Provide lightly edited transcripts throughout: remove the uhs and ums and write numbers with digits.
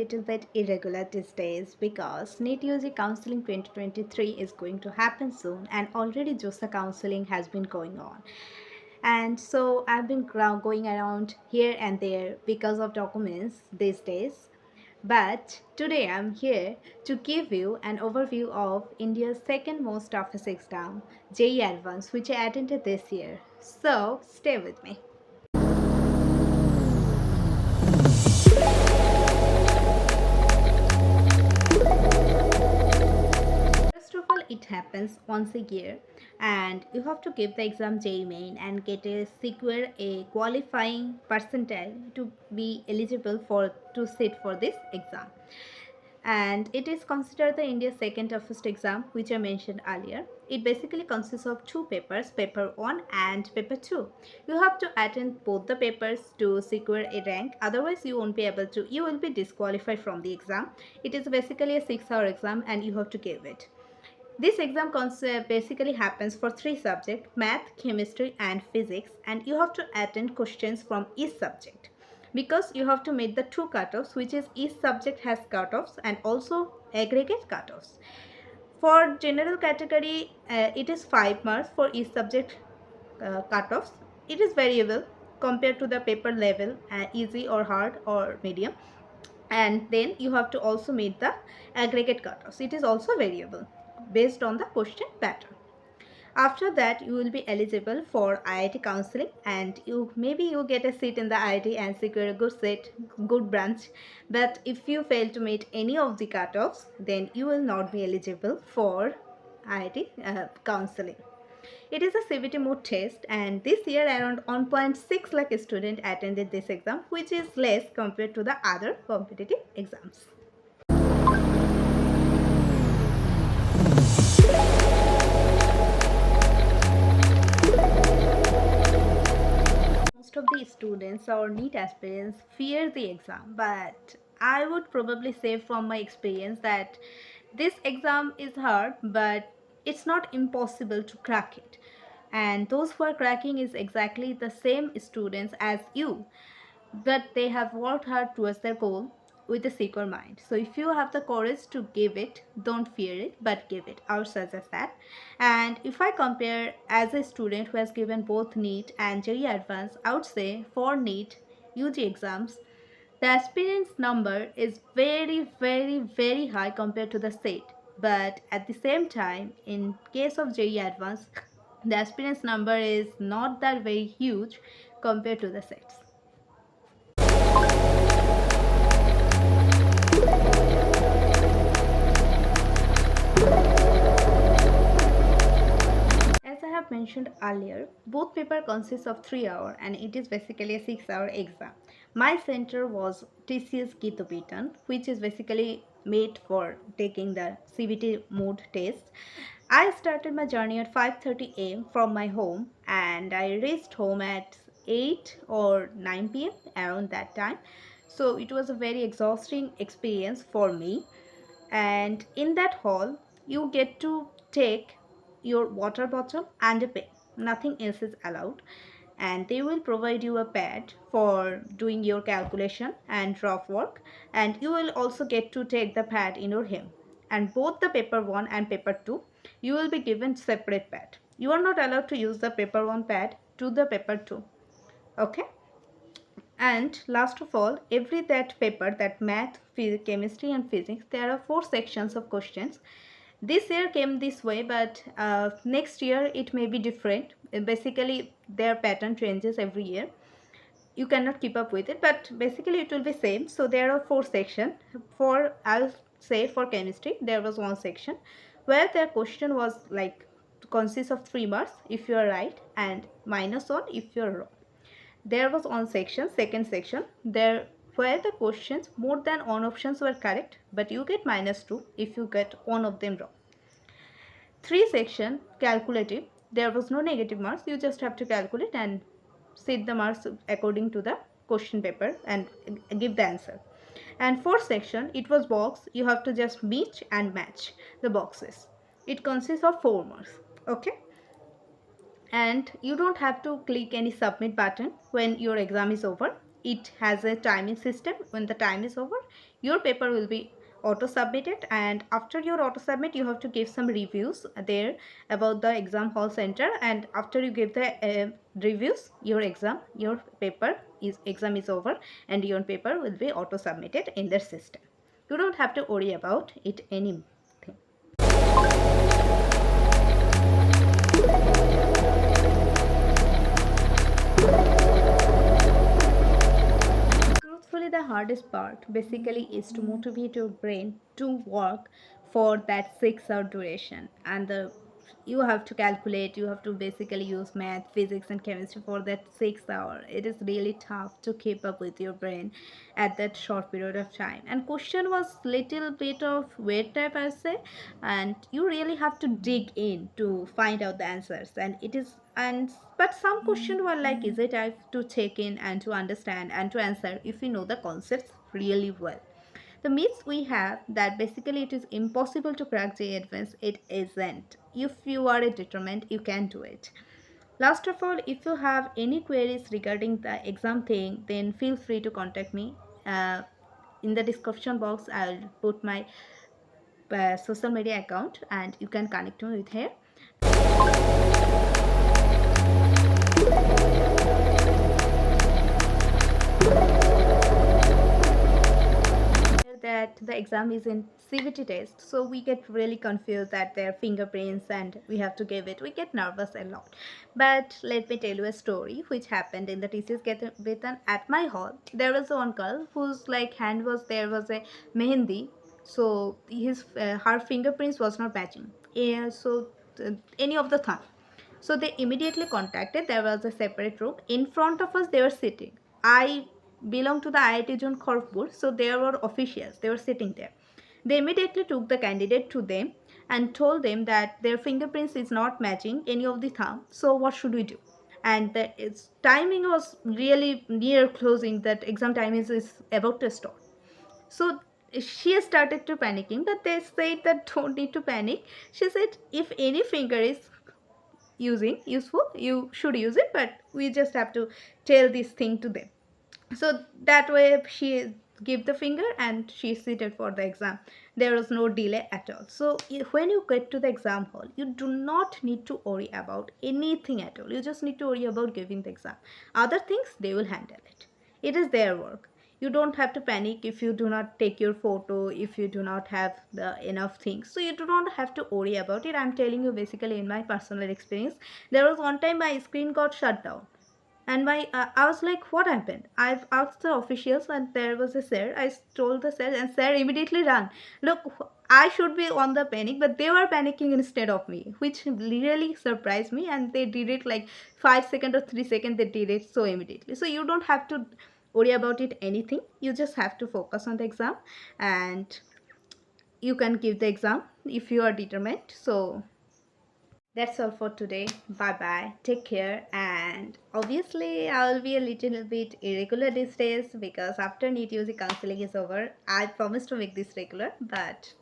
little bit irregular these days because NEET UG Counseling 2023 is going to happen soon, and already JOSA counseling has been going on. And so I've been going around here and there because of documents these days. But today I'm here to give you an overview of India's second most toughest exam, JEE Advance, which I attended this year. So stay with me. First of all, it happens once a year, and you have to give the exam JEE Main and get a secure a qualifying percentile to be eligible for to sit for this exam. And it is considered the India's second toughest exam, which I mentioned earlier. It basically consists of two papers, paper 1 and paper 2. You have to attend both the papers to secure a rank, otherwise you won't be able to, you will be disqualified from the exam. It is basically a 6-hour exam and you have to give it. This exam basically happens for 3 subjects, math, chemistry and physics, and you have to attend questions from each subject because you have to meet the 2 cutoffs, which is each subject has cutoffs and also aggregate cutoffs. For general category, it is 5 marks for each subject cutoffs. It is variable compared to the paper level, easy or hard or medium. And then you have to also meet the aggregate cutoffs. It is also variable based on the question pattern. After that, you will be eligible for IIT counseling, and you get a seat in the IIT and secure a good seat, good branch. But if you fail to meet any of the cutoffs, then you will not be eligible for IIT counseling. It is a CBT mode test, and this year around 1.6 lakh students attended this exam, which is less compared to the other competitive exams. Most of the students or NEET aspirants fear the exam, but I would probably say from my experience that this exam is hard, but it's not impossible to crack it. And those who are cracking is exactly the same students as you, but they have worked hard towards their goal with a secure mind. So if you have the courage to give it, don't fear it, but give it. I would suggest that. And if I compare as a student who has given both NEET and JEE Advance, I would say for NEET UG exams, the aspirants number is very high compared to the state. But at the same time, in case of JEE Advance, the aspirants number is not that very huge compared to the sets. As I have mentioned earlier, both paper consists of 3 hours and it is basically a 6-hour exam. My center was TCS Gitopitan, which is basically made for taking the CBT mode test. I started my journey at 5:30 am from my home and I reached home at 8 or 9 pm around that time. So it was a very exhausting experience for me. And in that hall, you get to take your water bottle and a pen. Nothing else is allowed. And they will provide you a pad for doing your calculation and rough work. And you will also get to take the pad in your hand. And both the paper 1 and paper 2, you will be given separate pad. You are not allowed to use the paper 1 pad to the paper 2. Okay. And last of all, every that paper, that math, chemistry and physics, there are 4 sections of questions. This year came this way, but next year it may be different. Basically their pattern changes every year. You cannot keep up with it, but basically it will be same. So there are 4 sections. For, I'll say for chemistry, there was 1 section where the question was like consists of 3 marks if you are right and -1 if you are wrong. There was one section, second section, there where the questions more than one options were correct, but you get -2 if you get one of them wrong. 3 section, calculative, there was no negative marks, you just have to calculate and set the marks according to the question paper and give the answer. And 4th section, it was box, you have to just meet and match the boxes. It consists of 4 marks. Okay. And you don't have to click any submit button when your exam is over. it has a timing system. When the time is over, your paper will be auto submitted, and after your auto submit you have to give some reviews there about the exam hall center, and after you give the reviews, your paper is exam is over, and your paper will be auto submitted in their system. You don't have to worry about it anything. Truthfully, the hardest part basically is to motivate your brain to work for that 6 hour duration. And you have to calculate, you have to basically use math, physics, and chemistry for that 6 hour. It is really tough to keep up with your brain at that short period of time. And question was little bit of weird type, I say, and you really have to dig in to find out the answers. And it is and but some questions were like easy type to check in and to understand and to answer if you know the concepts really well. The myths we have that basically it is impossible to crack Jee Advance, it isn't. If you are determined, you can do it. Last of all, if you have any queries regarding the exam thing, then feel free to contact me. Uh, in the description box, I'll put my social media account and you can connect me with here. That the exam is in CBT test, so we get really confused that their fingerprints and we have to give it. We get nervous a lot. But let me tell you a story which happened in the TCS get Vetan at my hall. There was one girl whose like hand was there was a mehendi, so his her fingerprints was not matching. Yeah, so any of the thumb. So they immediately contacted. There was a separate room. In front of us, they were sitting. I belong to the IITian Kharagpur, so there were officials. They were sitting there. They immediately took the candidate to them and told them that their fingerprints is not matching any of the thumb. So what should we do? And its timing was really near closing. That exam time is about to start. So she started to panicking, but they said that don't need to panic. She said if any finger is useful, you should use it, but we just have to tell this thing to them. So that way she gave the finger and she seated for the exam. There was no delay at all. So when you get to the exam hall, you do not need to worry about anything at all. You just need to worry about giving the exam. Other things they will handle it. It is their work. You don't have to panic if you do not take your photo, if you do not have the enough things, so you do not have to worry about it. I'm telling you basically in my personal experience. There was one time my screen got shut down, and my I was like, what happened? I've asked the officials, and there was a sir. I told the sir, and sir immediately ran. Look, I should be on the panic, but they were panicking instead of me, which really surprised me. And they did it like 5 seconds or 3 seconds. They did it so immediately. So you don't have to worry about it anything. You just have to focus on the exam, and you can give the exam if you are determined. So that's all for today. Bye bye. Take care. And obviously, I will be a little bit irregular these days because after NEET UG counseling is over, I promise to make this regular. But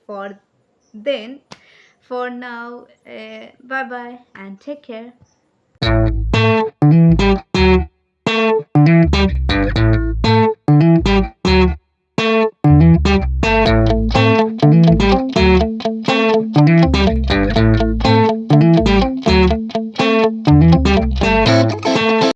then, for now, bye bye and take care.